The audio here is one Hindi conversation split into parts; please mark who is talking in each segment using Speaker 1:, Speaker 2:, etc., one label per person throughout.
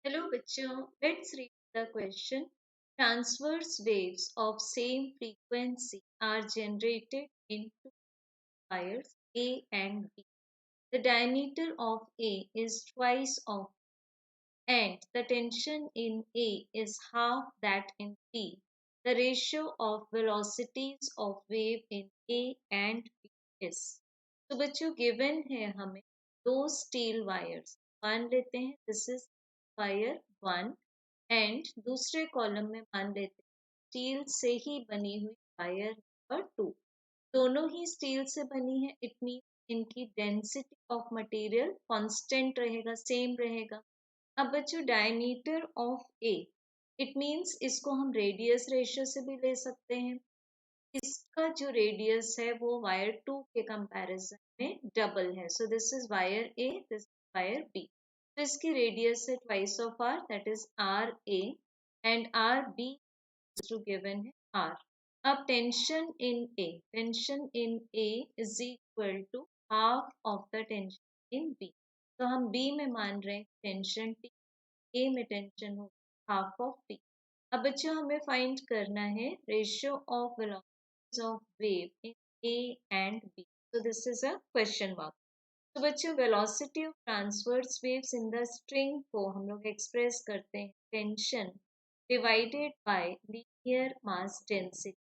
Speaker 1: Hello bachcho, let's read the question. Transverse waves of same frequency are generated in two wires A and B. The diameter of A is twice of and the tension in A is half that in B. The ratio of velocities of wave in A and B is. तो बच्चों given है हमें दो स्टील वायर्स मान लेते हैं this is wire one and दूसरे कॉलम में मान लेते हैं स्टील से ही बनी हुई वायर नंबर टू दोनों ही स्टील से बनी है इट मीन इनकी डेंसिटी ऑफ मटेरियल कांस्टेंट रहेगा सेम रहेगा अब बच्चों diameter of A it means इसको हम रेडियस रेशियो से भी ले सकते हैं इसका जो रेडियस है वो वायर टू के कंपैरिजन में डबल है so this is wire A this wire B तो इसकी रेडियस है twice of R that is R A and R B two given है आर अब tension in A is equal to half of the tension in B तो हम बी में मान रहे हैं टेंशन टी ए में टेंशन हो हाफ ऑफ टी अब बच्चों हमें फाइंड करना है ratio of velocities of wave in A and B so this is a question mark तो बच्चों velocity of transverse waves in the string को हम लोग एक्सप्रेस करते हैं tension divided by linear mass density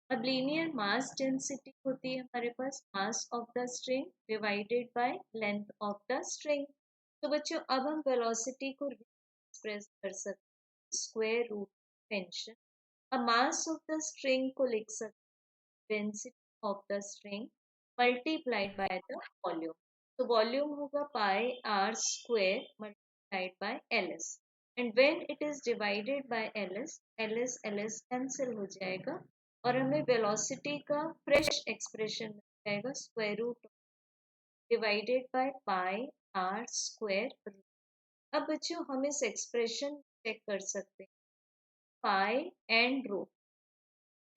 Speaker 1: अब लीनियर मास डेंसिटी होती है हमारे पास mass of the string divided by length of the string तो बच्चों अब हम वेलोसिटी को एक्सप्रेस कर सकते हैं स्क्वायर रूट टेंशन अब मास ऑफ द स्ट्रिंग को लिख सकते हैं density of the string multiplied by the volume तो वॉल्यूम होगा pi are square multiplied by l s and when it is divided by l s cancel हो जाएगा और हमें वेलोसिटी का फ्रेश एक्सप्रेशन मिल जाएगा square root divided by pi are square अब बच्चों हम इस एक्सप्रेशन चेक कर सकते हैं पाई एंड रो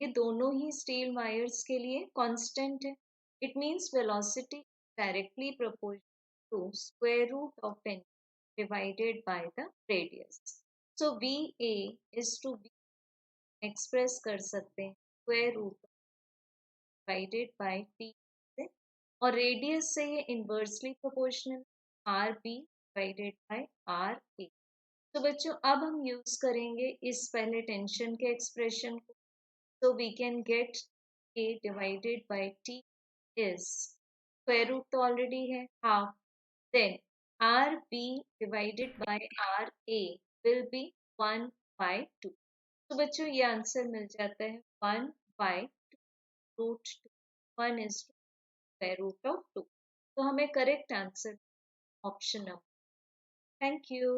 Speaker 1: ये दोनों ही स्टील वायर्स के लिए कांस्टेंट है it means velocity directly proportional to square root of tension divided by the radius so v A is to B express कर सकते हैं square root divided by T से और रेडियस से ये inversely proportional r B divided by r A तो बच्चों अब हम यूज करेंगे इस पहले टेंशन के एक्सप्रेशन को so we can get a divided by t is square root तो already है half then rb divided by ra will be 1 by 2 तो बच्चों ये आंसर मिल जाता है 1 by 2 root 2 1 is square root of 2 तो हमें correct answer option number thank you